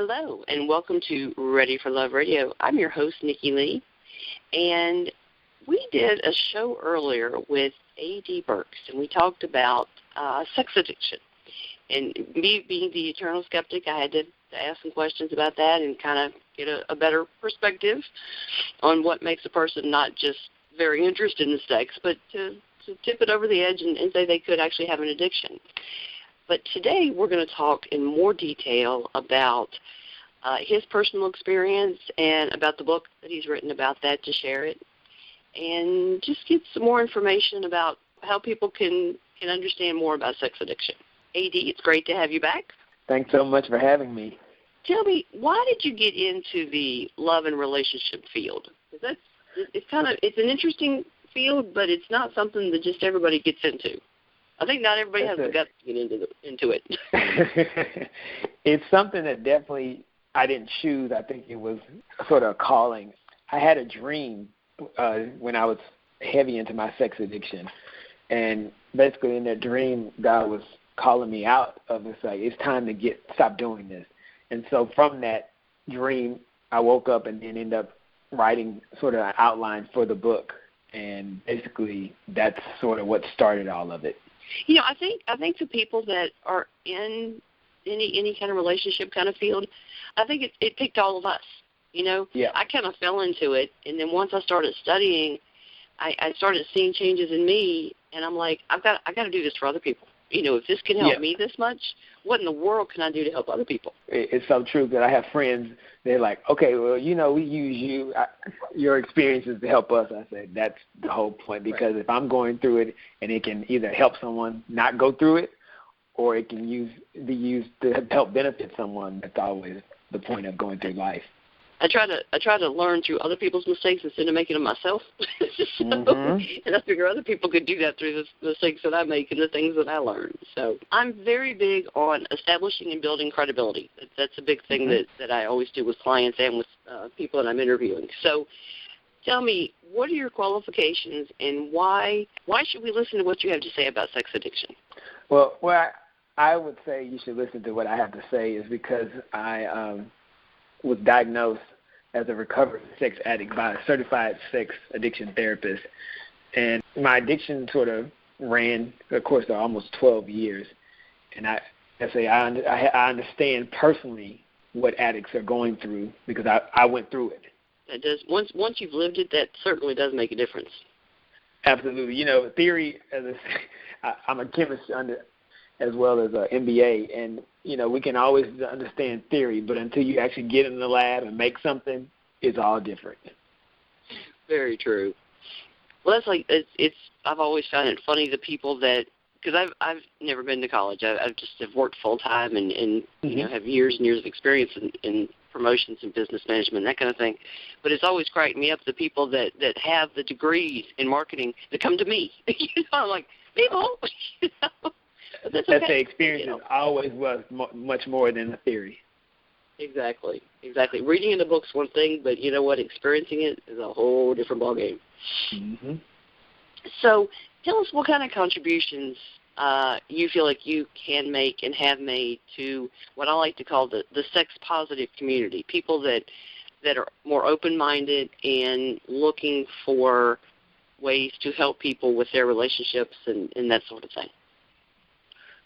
Hello, and welcome to Ready for Love Radio. I'm your host, Nikki Lee, and we did a show earlier with A D Burks, and we talked about sex addiction. And me being the eternal skeptic, I had to ask some questions about that and kind of get a better perspective on what makes a person not just very interested in sex, but to tip it over the edge and say they could actually have an addiction. But today we're going to talk in more detail about his personal experience and about the book that he's written about that, to share it, and just get some more information about how people can understand more about sex addiction. AD, it's great to have you back. Thanks so much for having me. Tell me, why did you get into the love and relationship field? Because it's an interesting field, but it's not something that just everybody gets into. I think not everybody has the guts to get into it. It's something that definitely I didn't choose. I think it was sort of a calling. I had a dream when I was heavy into my sex addiction. And basically in that dream, God was calling me out of this, like, it's time to stop doing this. And so from that dream, I woke up and then ended up writing sort of an outline for the book. And basically that's sort of what started all of it. You know, I think the people that are in any kind of relationship kind of field, I think it picked all of us. You know, yeah. I kind of fell into it, and then once I started studying, I started seeing changes in me, and I'm like, I got to do this for other people. You know, if this can help me this much, what in the world can I do to help other people? It's so true that I have friends, they're like, okay, well, you know, we use your experiences to help us. I said, that's the whole point, because if I'm going through it and it can either help someone not go through it, or it can be used to help benefit someone, that's always the point of going through life. I try to learn through other people's mistakes instead of making them myself. And I figure other people could do that through the mistakes that I make and the things that I learn. So I'm very big on establishing and building credibility. That's a big thing that I always do with clients and with people that I'm interviewing. So tell me, what are your qualifications, and why should we listen to what you have to say about sex addiction? Well, I would say you should listen to what I have to say is because I was diagnosed as a recovered sex addict by a certified sex addiction therapist. And my addiction sort of ran, of course, for almost 12 years. And I understand personally what addicts are going through because I went through it. That does. Once you've lived it, that certainly does make a difference. Absolutely. You know, theory, I'm a chemist as well as an MBA, and you know, we can always understand theory, but until you actually get in the lab and make something, it's all different. Very true. Well, that's like it's. I've always found it funny the people that, because I've never been to college. I've just have worked full time and you know, have years and years of experience in promotions and business management, that kind of thing. But it's always cracked me up the people that have the degrees in marketing that come to me. You know, I'm like, people. You know? That's okay. The experience always was much more than the theory. Exactly. Reading in the book's one thing, but you know what? Experiencing it is a whole different ballgame. Mm-hmm. So tell us what kind of contributions you feel like you can make and have made to what I like to call the sex-positive community, people that are more open-minded and looking for ways to help people with their relationships and that sort of thing.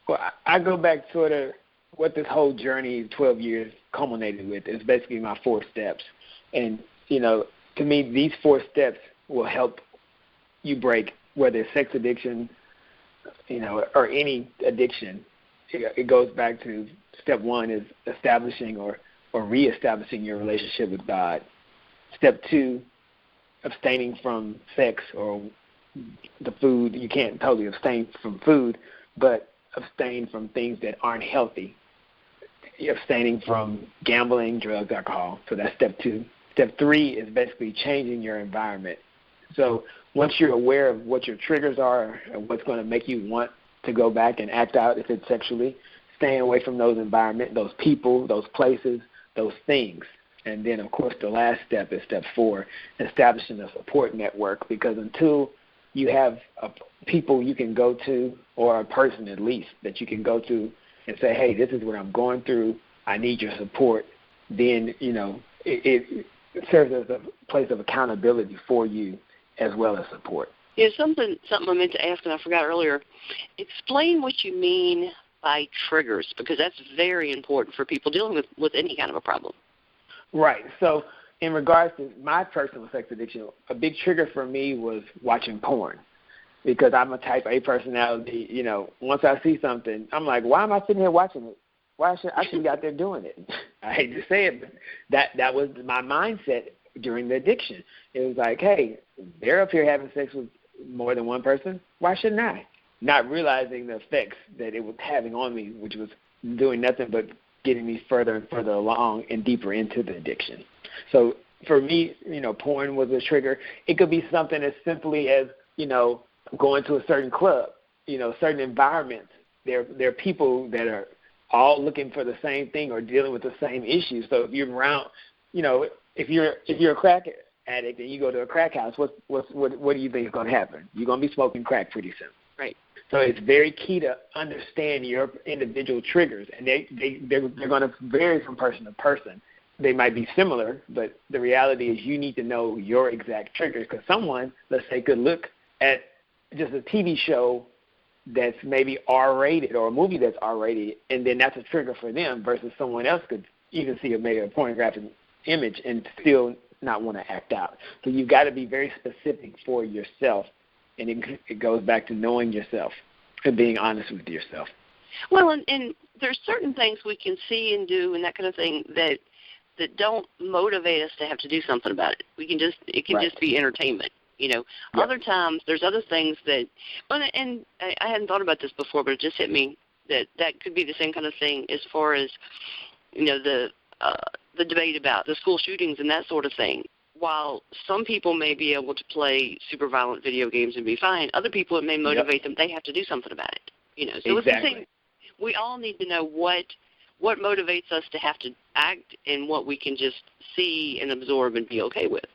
Well, I go back sort of what this whole journey, 12 years, culminated with is basically my 4 steps. And, you know, to me, these 4 steps will help you break, whether it's sex addiction, you know, or any addiction. It goes back to step 1 is establishing or reestablishing your relationship with God. Step 2, abstaining from sex or the food. You can't totally abstain from food, but abstain from things that aren't healthy. You're abstaining from gambling, drugs, alcohol. So that's step 2. Step 3 is basically changing your environment. So once you're aware of what your triggers are and what's going to make you want to go back and act out if it's sexually, staying away from those environments, those people, those places, those things. And then, of course, the last step is step 4, establishing a support network, because until you have people you can go to, or a person at least that you can go to and say, hey, this is what I'm going through. I need your support. then, it serves as a place of accountability for you as well as support. Yeah, something I meant to ask and I forgot earlier. Explain what you mean by triggers, because that's very important for people dealing with any kind of a problem. Right. So in regards to my personal sex addiction, a big trigger for me was watching porn, because I'm a type A personality. Once I see something, I'm like, why am I sitting here watching it? I should be out there doing it. I hate to say it, but that was my mindset during the addiction. It was like, hey, they're up here having sex with more than one person. Why shouldn't I? Not realizing the effects that it was having on me, which was doing nothing but getting me further and further along and deeper into the addiction. So for me, porn was a trigger. It could be something as simply as, going to a certain club, certain environments. There are people that are all looking for the same thing or dealing with the same issue. So if you're around, if you're a crack addict and you go to a crack house, what do you think is going to happen? You're going to be smoking crack pretty soon. Right. So it's very key to understand your individual triggers, and they're going to vary from person to person. They might be similar, but the reality is you need to know your exact triggers, because someone, let's say, could look at just a TV show that's maybe R-rated or a movie that's R-rated, and then that's a trigger for them, versus someone else could even see maybe a pornographic image and still not want to act out. So you've got to be very specific for yourself, and it goes back to knowing yourself and being honest with yourself. Well, and there's certain things we can see and do and that kind of thing that don't motivate us to have to do something about it. It can just be entertainment. Yep. Other times there's other things that, and I hadn't thought about this before, but it just hit me that could be the same kind of thing as far as, the debate about the school shootings and that sort of thing. While some people may be able to play super violent video games and be fine, other people, it may motivate them. They have to do something about it. So It's the same. We all need to know what motivates us to have to act and what we can just see and absorb and be okay with.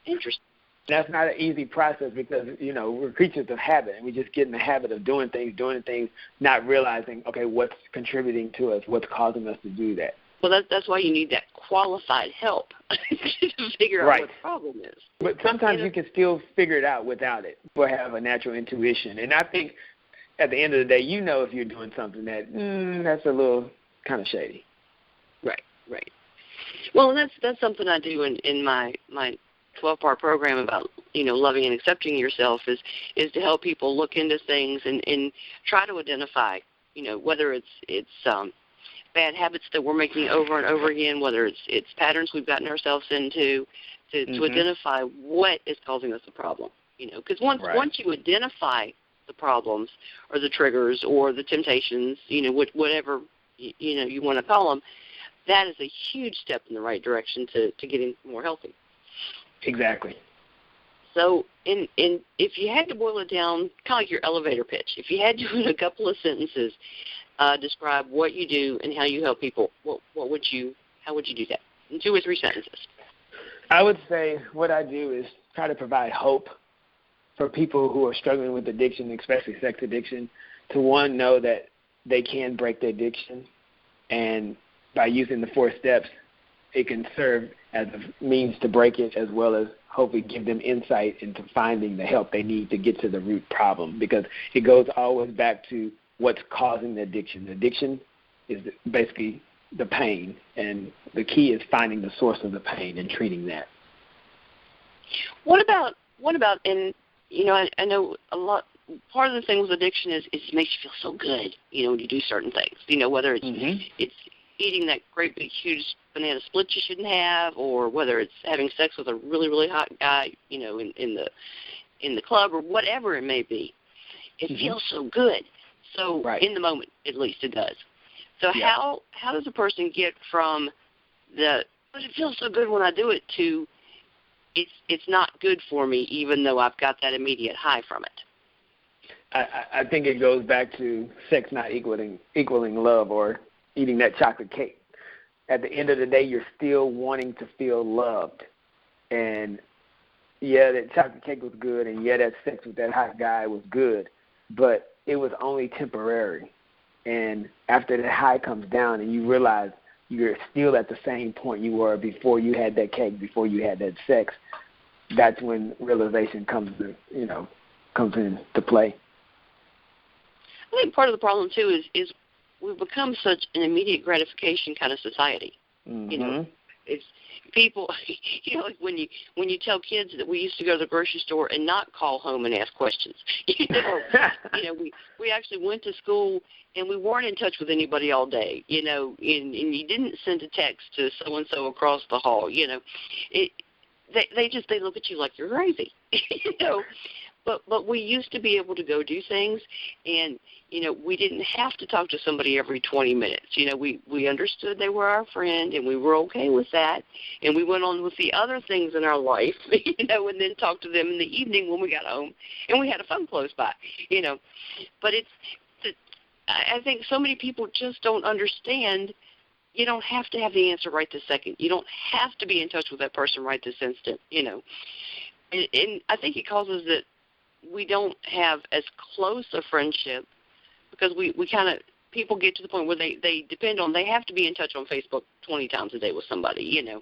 Interesting. That's not an easy process, because, we're creatures of habit, and we just get in the habit of doing things, not realizing, okay, what's contributing to us, what's causing us to do that. Well, that's why you need that qualified help to figure out what the problem is. But sometimes you can still figure it out without it, or have a natural intuition. And I think at the end of the day, if you're doing something that's a little kind of shady. Right. Well, and that's something I do in my 12-part program about, loving and accepting yourself is to help people look into things and try to identify, whether it's bad habits that we're making over and over again, whether it's patterns we've gotten ourselves into, to identify what is causing us the problem. Because once you identify the problems or the triggers or the temptations, whatever you want to call them, that is a huge step in the right direction to getting more healthy. Exactly. So, if you had to boil it down, kind of like your elevator pitch, if you had to, in a couple of sentences, describe what you do and how you help people, how would you do that? In 2 or 3 sentences. I would say what I do is try to provide hope for people who are struggling with addiction, especially sex addiction, to one, know that they can break the addiction, and by using the 4 steps, it can serve as a means to break it, as well as hopefully give them insight into finding the help they need to get to the root problem, because it goes always back to what's causing the addiction. The addiction is basically the pain, and the key is finding the source of the pain and treating that. What about and I know a lot, part of the thing with addiction is it makes you feel so good, when you do certain things, whether it's eating that great big huge banana split you shouldn't have, or whether it's having sex with a really, really hot guy, in the club, or whatever it may be. It feels so good. So in the moment, at least it does. So how does a person get from it feels so good when I do it to it's not good for me, even though I've got that immediate high from it? I think it goes back to sex not equaling love, or eating that chocolate cake. At the end of the day, you're still wanting to feel loved. And, that chocolate cake was good, and, that sex with that hot guy was good, but it was only temporary. And after the high comes down and you realize you're still at the same point you were before you had that cake, before you had that sex, that's when realization comes into play. I think part of the problem too is we've become such an immediate gratification kind of society. Mm-hmm. You know, it's people. You know, like when you tell kids that we used to go to the grocery store and not call home and ask questions. You know, we actually went to school and we weren't in touch with anybody all day. You know, and you didn't send a text to so and so across the hall. You know, they look at you like you're crazy. You know. But we used to be able to go do things, and, you know, we didn't have to talk to somebody every 20 minutes. You know, we understood they were our friend, and we were okay with that, and we went on with the other things in our life, you know, and then talked to them in the evening when we got home, and we had a phone close by, you know. But I think so many people just don't understand. You don't have to have the answer right this second. You don't have to be in touch with that person right this instant, you know. And I think it causes that we don't have as close a friendship because we kind of, people get to the point where they depend on, they have to be in touch on Facebook 20 times a day with somebody, you know,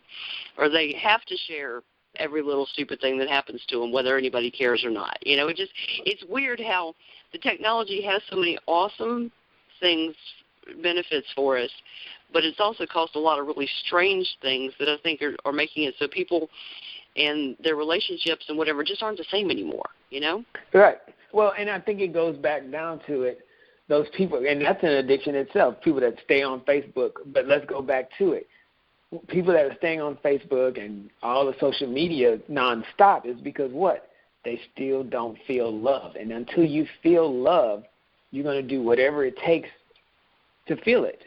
or they have to share every little stupid thing that happens to them, whether anybody cares or not. You know, it's weird how the technology has so many awesome things, benefits for us, but it's also caused a lot of really strange things that I think are making it so people and their relationships and whatever just aren't the same anymore, you know? Right. Well, and I think it goes back down to it, those people, and that's an addiction itself, people that stay on Facebook. But let's go back to it. People that are staying on Facebook and all the social media nonstop is because what? They still don't feel love. And until you feel love, you're going to do whatever it takes to feel it.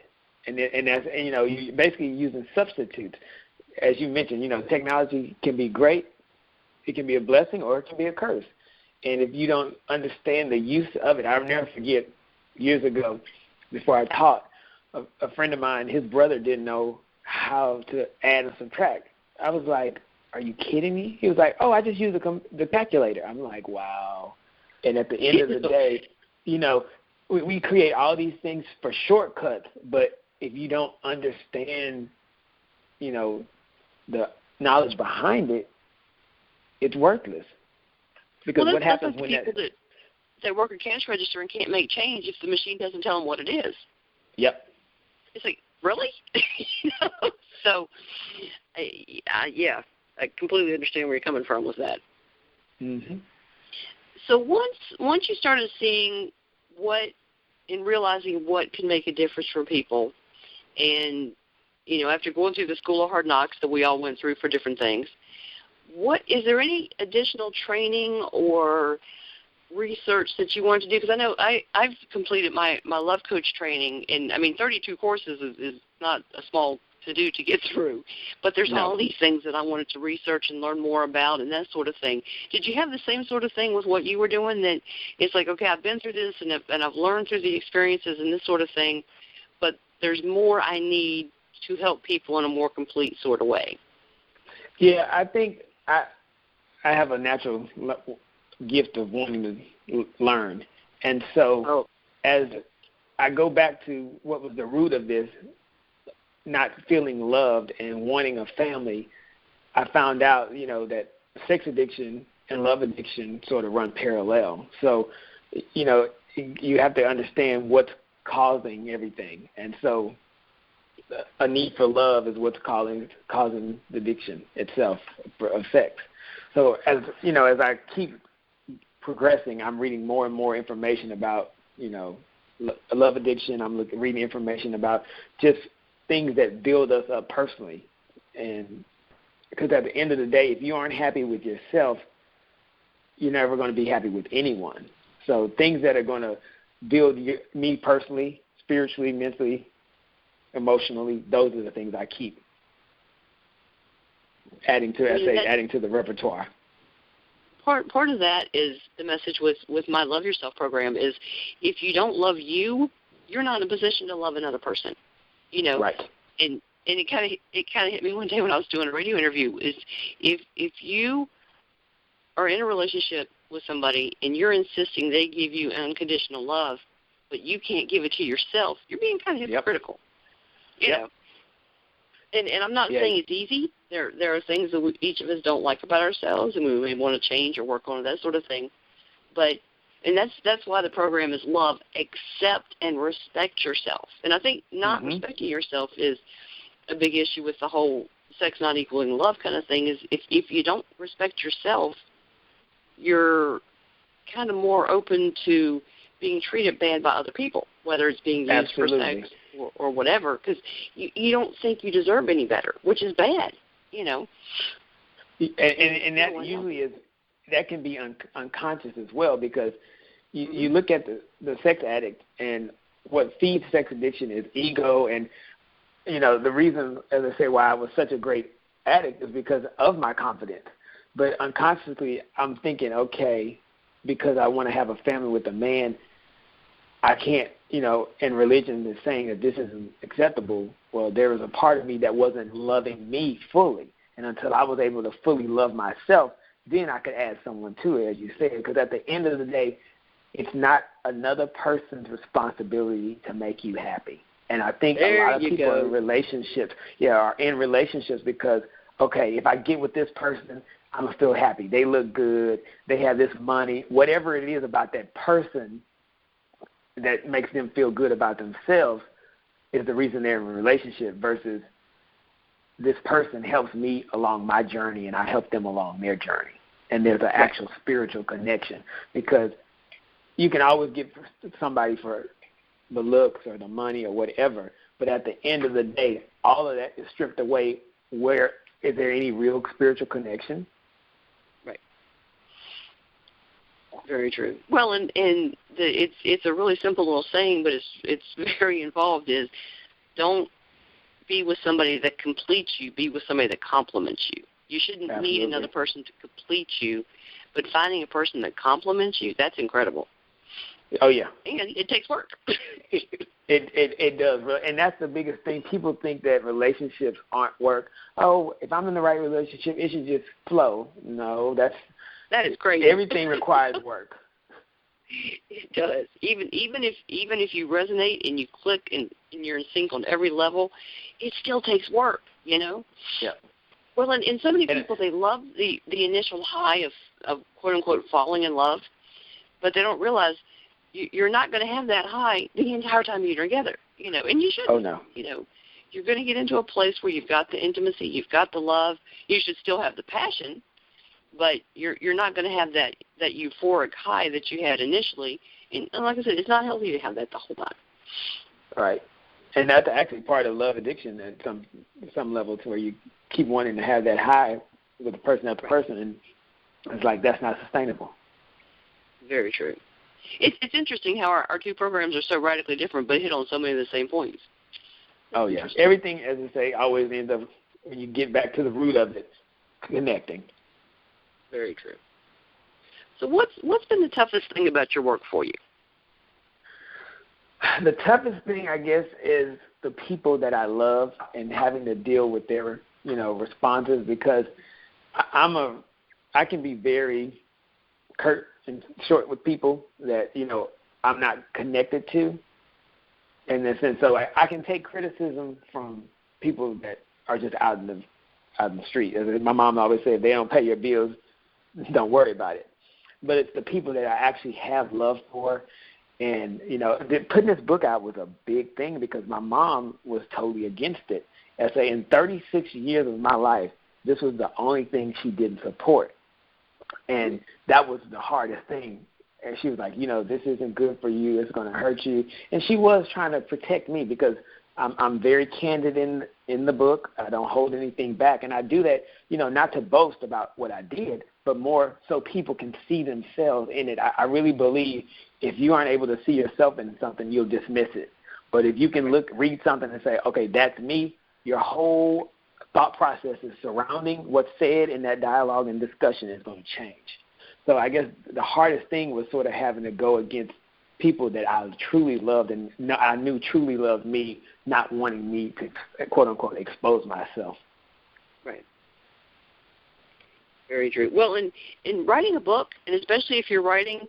And that's, and, you know, you're basically using substitutes. As you mentioned, you know, technology can be great, it can be a blessing, or it can be a curse. And if you don't understand the use of it, I'll never forget years ago, before I taught, a friend of mine, his brother didn't know how to add and subtract. I was like, are you kidding me? He was like, oh, I just use the calculator. I'm like, wow. And at the end of the day, you know, we create all these things for shortcuts, but if you don't understand, you know, the knowledge behind it, it's worthless. Because what happens when people that work a cash register and can't make change if the machine doesn't tell them what it is? Yep. It's like, really? You know? So, yeah, I completely understand where you're coming from with that. Mm-hmm. So once you started seeing what and realizing what can make a difference for people, and you know, after going through the School of Hard Knocks that we all went through for different things, is there any additional training or research that you want to do? Because I know I've completed my love coach training, and I mean 32 courses is not a small to do to get through, but there's all these things that I wanted to research and learn more about and that sort of thing. Did you have the same sort of thing with what you were doing, that it's like, okay, I've been through this and I've learned through the experiences and this sort of thing, but there's more I need to help people in a more complete sort of way? Yeah, I think I have a natural gift of wanting to learn. And so as I go back to what was the root of this, not feeling loved and wanting a family, I found out, you know, that sex addiction and love addiction sort of run parallel. So, you know, you have to understand what's causing everything. And so a need for love is what's causing the addiction itself of sex. So as you know, as I keep progressing, I'm reading more and more information about, you know, love addiction. I'm reading information about just things that build us up personally. And because at the end of the day, if you aren't happy with yourself, you're never going to be happy with anyone. So things that are going to build me personally, spiritually, mentally, emotionally, those are the things I keep adding to the repertoire. Part of that is the message with my Love Yourself program is, if you don't love you, you're not in a position to love another person. You know, right? And it kind of hit me one day when I was doing a radio interview. Is if you are in a relationship with somebody and you're insisting they give you unconditional love, but you can't give it to yourself, you're being kind of hypocritical. You know, And I'm not saying it's easy. There are things that each of us don't like about ourselves, and we may want to change or work on, that sort of thing. And that's why the program is love, accept and respect yourself. And I think not respecting yourself is a big issue with the whole sex not equaling love kind of thing. Is if you don't respect yourself, you're kind of more open to being treated bad by other people, whether it's being used for sex or whatever, because you don't think you deserve any better, which is bad, you know. And that usually is, that can be unconscious as well, because you look at the sex addict, and what feeds sex addiction is ego. And, you know, the reason, as I say, why I was such a great addict is because of my confidence. But unconsciously, I'm thinking, okay, because I want to have a family with a man, I can't, you know, and religion is saying that this isn't acceptable. Well, there was a part of me that wasn't loving me fully. And until I was able to fully love myself, then I could add someone to it, as you said, because at the end of the day, it's not another person's responsibility to make you happy. And I think a lot of people in relationships, are in relationships because, okay, if I get with this person, I'm going to feel happy. They look good. They have this money. Whatever it is about that person that makes them feel good about themselves is the reason they're in a relationship, versus this person helps me along my journey and I help them along their journey. And there's an actual spiritual connection, because you can always get somebody for the looks or the money or whatever, but at the end of the day, all of that is stripped away. Where is there any real spiritual connection? Right. Very true. Well, it's a really simple little saying, but it's very involved. Is don't be with somebody that completes you. Be with somebody that complements you. You shouldn't need another person to complete you, but finding a person that complements you, that's incredible. Oh, yeah. And it takes work. It does. And that's the biggest thing. People think that relationships aren't work. Oh, if I'm in the right relationship, it should just flow. No, that is crazy. Everything requires work. It does. Even if you resonate and you click and you're in sync on every level, it still takes work, you know? Yeah. Well, and so many people, they love the initial high of quote-unquote falling in love, but they don't realize you're not going to have that high the entire time you're together, you know, and you shouldn't. Oh, no. You know, you're going to get into a place where you've got the intimacy, you've got the love. You should still have the passion, but you're not going to have that euphoric high that you had initially. And like I said, it's not healthy to have that the whole time. Right. And that's actually part of love addiction at some level, to where you keep wanting to have that high with the person after person, and it's like that's not sustainable. Very true. It's interesting how our two programs are so radically different, but hit on so many of the same points. Oh, yeah. Everything, as I say, always ends up, when you get back to the root of it, connecting. Very true. So what's been the toughest thing about your work for you? The toughest thing, I guess, is the people that I love and having to deal with their, responses, because I can be very curt and short with people that, I'm not connected to. In the sense, so I can take criticism from people that are just out in the street. As my mom always said, if they don't pay your bills, don't worry about it. But it's the people that I actually have love for. And, putting this book out was a big thing, because my mom was totally against it. I say, in 36 years of my life, this was the only thing she didn't support. And that was the hardest thing. And she was like, this isn't good for you. It's going to hurt you. And she was trying to protect me, because I'm very candid in the book. I don't hold anything back. And I do that, not to boast about what I did, but more so people can see themselves in it. I really believe if you aren't able to see yourself in something, you'll dismiss it. But if you can read something and say, okay, that's me, your whole thought process is surrounding what's said in that dialogue and discussion is going to change. So I guess the hardest thing was sort of having to go against people that I truly loved and I knew truly loved me, not wanting me to, quote unquote, expose myself. Right. Very true. Well, in writing a book, and especially if you're writing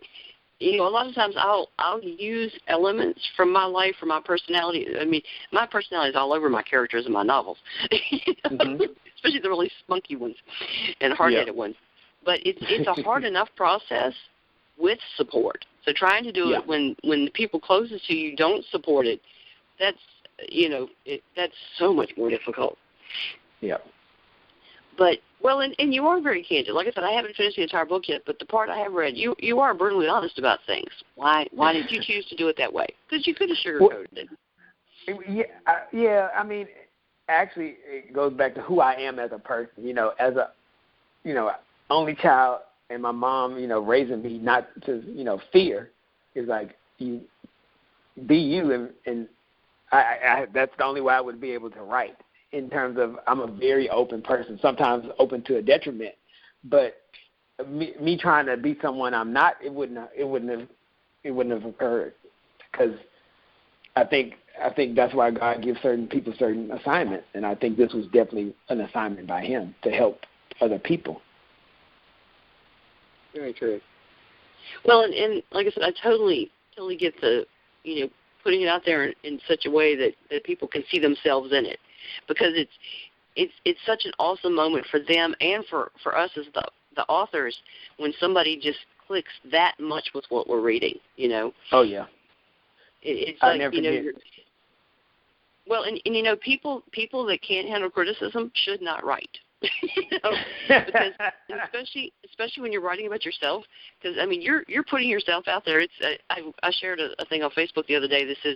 a lot of times I'll use elements from my life, from my personality. I mean, my personality is all over my characters in my novels, especially the really spunky ones and hard-headed ones. But it's a hard enough process with support. So trying to do it when the people closest to you don't support it, that's that's so much more difficult. Yeah. But, well, and you are very candid. Like I said, I haven't finished the entire book yet, but the part I have read, you are brutally honest about things. Why did you choose to do it that way? Because you could have sugarcoated it. Yeah. I mean, actually, it goes back to who I am as a person. As a, only child, and my mom, raising me not to, fear, is like, you be you, and I that's the only way I would be able to write. In terms of, I'm a very open person, sometimes open to a detriment. But me trying to be someone I'm not, it wouldn't have occurred. Because I think that's why God gives certain people certain assignments, and I think this was definitely an assignment by Him to help other people. Very true. Well, and like I said, I totally get the putting it out there in such a way that people can see themselves in it. Because it's such an awesome moment for them and for us as the authors when somebody just clicks that much with what we're reading, Oh, yeah. It's I like, never forget. Well, and people that can't handle criticism should not write. Because especially when you're writing about yourself, because I mean you're putting yourself out there. It's I shared a thing on Facebook the other day that says,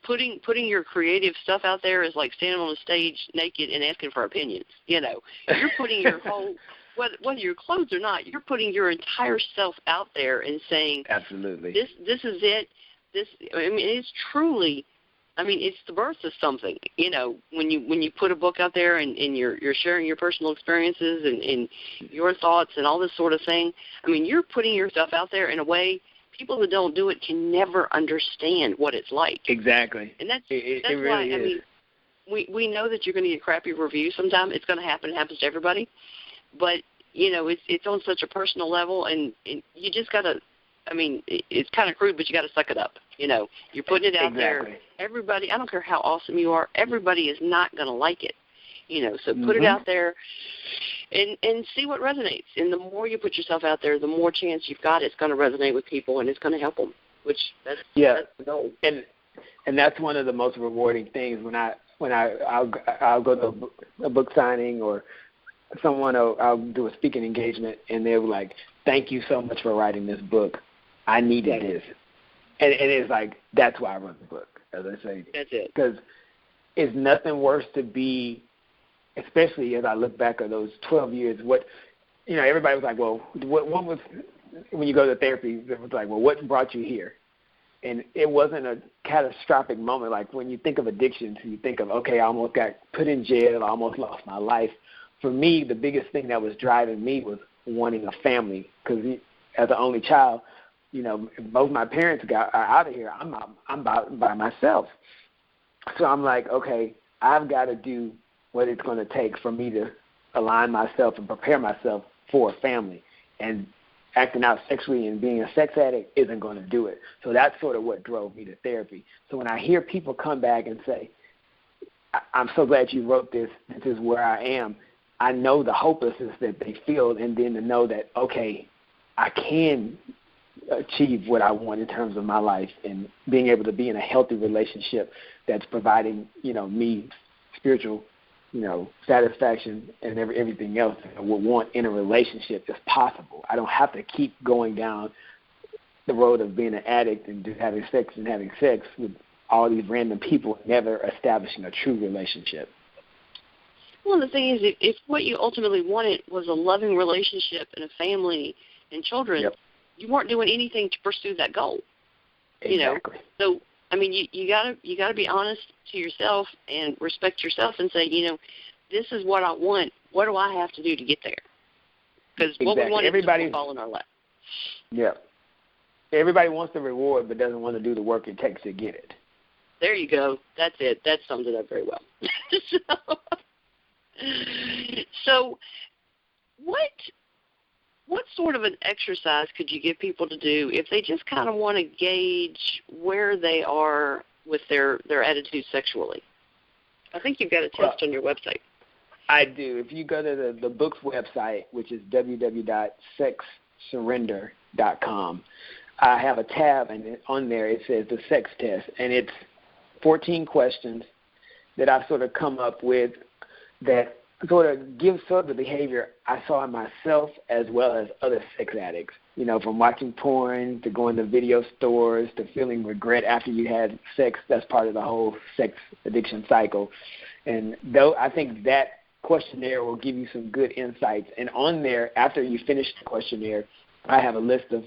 putting your creative stuff out there is like standing on a stage naked and asking for opinions. You're putting your whole, whether you're clothed or not, you're putting your entire self out there and saying, absolutely, this is it. It's truly, it's the birth of something. When you put a book out there and you're sharing your personal experiences and your thoughts and all this sort of thing. You're putting yourself out there in a way people who don't do it can never understand what it's like. Exactly. And that's really why, is. We know that you're going to get crappy reviews sometime. It's going to happen. It happens to everybody. But, it's on such a personal level, and you just got to, it's kind of crude, but you got to suck it up. You're putting it out there. Everybody, I don't care how awesome you are, everybody is not going to like it. So put it out there and see what resonates. And the more you put yourself out there, the more chance you've got it's going to resonate with people and it's going to help them, that's the goal. And that's one of the most rewarding things when I'll go to a book signing or I'll do a speaking engagement and they're like, thank you so much for writing this book. I needed this. And it's like, that's why I wrote the book, as I say. That's it. Because it's nothing worse to be, especially as I look back at those 12 years, everybody was like, well, what was, when you go to therapy, it was like, well, what brought you here? And it wasn't a catastrophic moment. Like when you think of addictions, you think of, okay, I almost got put in jail, I almost lost my life. For me, the biggest thing that was driving me was wanting a family, because as an only child, both my parents are out of here. I'm by myself. So I'm like, okay, I've got to do what it's going to take for me to align myself and prepare myself for a family. And acting out sexually and being a sex addict isn't going to do it. So that's sort of what drove me to therapy. So when I hear people come back and say, I'm so glad you wrote this, this is where I am, I know the hopelessness that they feel, and then to know that, okay, I can achieve what I want in terms of my life and being able to be in a healthy relationship that's providing, me spiritual, satisfaction and everything else that I would want in a relationship is possible. I don't have to keep going down the road of being an addict and just having sex with all these random people, never establishing a true relationship. Well, the thing is, if what you ultimately wanted was a loving relationship and a family and children, you weren't doing anything to pursue that goal. Exactly. So, you gotta be honest to yourself and respect yourself and say, this is what I want. What do I have to do to get there? Because what we want is to fall in our lap. Yeah. Everybody wants the reward but doesn't want to do the work it takes to get it. There you go. That's it. That sums it up very well. So what what sort of an exercise could you get people to do if they just kind of want to gauge where they are with their attitude sexually? I think you've got a test on your website. I do. If you go to the book's website, which is www.sexsurrender.com, I have a tab, and on there it says the sex test, and it's 14 questions that I've sort of come up with that sort of give sort of the behavior I saw in myself as well as other sex addicts, you know, from watching porn to going to video stores to feeling regret after you had sex. That's part of the whole sex addiction cycle. And though I think that questionnaire will give you some good insights. And on there, after you finish the questionnaire, I have a list of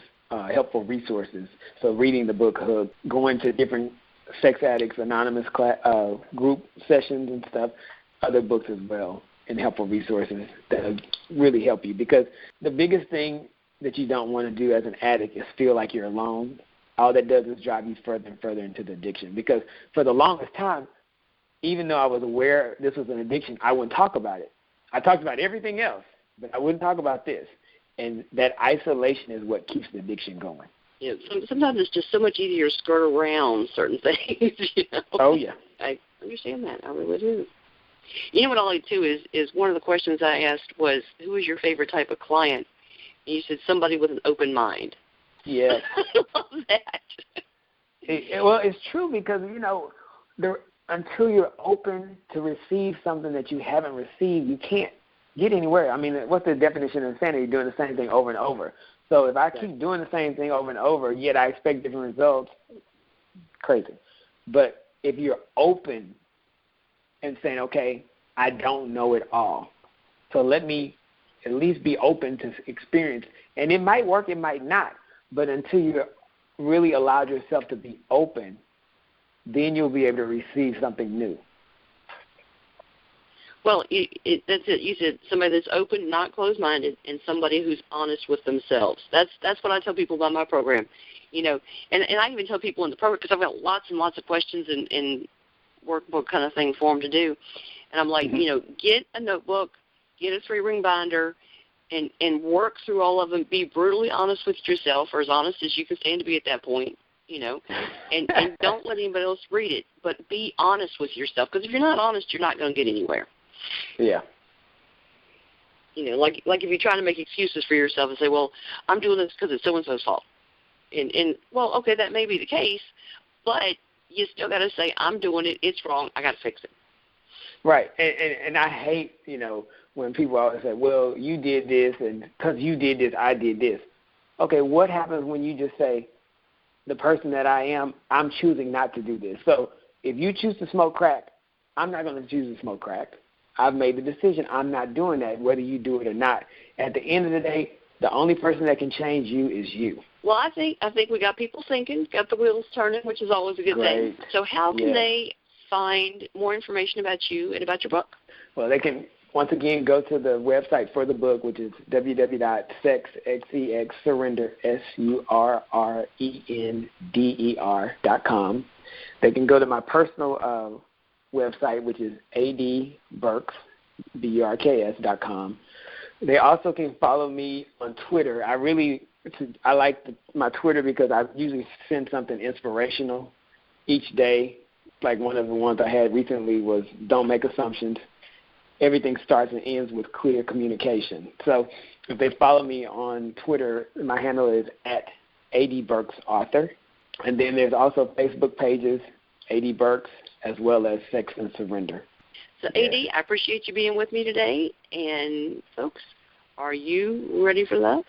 helpful resources. So reading the book Hook, going to different Sex Addicts Anonymous group sessions and stuff, other books as well, and helpful resources that really help you. Because the biggest thing that you don't want to do as an addict is feel like you're alone. All that does is drive you further and further into the addiction. Because for the longest time, even though I was aware this was an addiction, I wouldn't talk about it. I talked about everything else, but I wouldn't talk about this. And that isolation is what keeps the addiction going. Yeah, sometimes it's just so much easier to skirt around certain things. You know? Oh, yeah. I understand that. I really do. You know what I like, too, is one of the questions I asked was, who is your favorite type of client? And you said somebody with an open mind. Yeah. I love that. Well, it's true because, you know, until you're open to receive something that you haven't received, you can't get anywhere. I mean, what's the definition of insanity? Doing the same thing over and over. So if I keep doing the same thing over and over, yet I expect different results, crazy. But if you're open and saying, okay, I don't know it all, so let me at least be open to experience. And it might work, it might not. But until you really allowed yourself to be open, then you'll be able to receive something new. Well, that's it. You said somebody that's open, not closed-minded, and somebody who's honest with themselves. That's what I tell people about my program. You know, and I even tell people in the program, because I've got lots and lots of questions and workbook kind of thing for them to do. And I'm like, you know, get a notebook, get a 3-ring binder, and work through all of them. Be brutally honest with yourself, or as honest as you can stand to be at that point, you know, and don't let anybody else read it. But be honest with yourself, because if you're not honest, you're not going to get anywhere. Yeah. You know, like if you're trying to make excuses for yourself and say, well, I'm doing this because it's so-and-so's fault. And well, okay, that may be the case, but you still got to say, I'm doing it, it's wrong, I got to fix it. Right. And I hate, you know, when people always say, well, you did this, and because you did this, I did this. Okay, what happens when you just say, the person that I am, I'm choosing not to do this. So if you choose to smoke crack, I'm not going to choose to smoke crack. I've made the decision. I'm not doing that, whether you do it or not. At the end of the day, the only person that can change you is you. Well, I think we got people thinking, got the wheels turning, which is always a good thing. So how can they find more information about you and about your book? Well, they can, once again, go to the website for the book, which is www.sexsurrender.com. They can go to my personal website, which is A D Burks, BURKS.com. They also can follow me on Twitter. I like my Twitter because I usually send something inspirational each day. Like one of the ones I had recently was don't make assumptions. Everything starts and ends with clear communication. So if they follow me on Twitter, my handle is @ADBurksAuthor. And then there's also Facebook pages, AD Burks, as well as Sex and Surrender. So, AD, I appreciate you being with me today. And, folks, are you ready for love?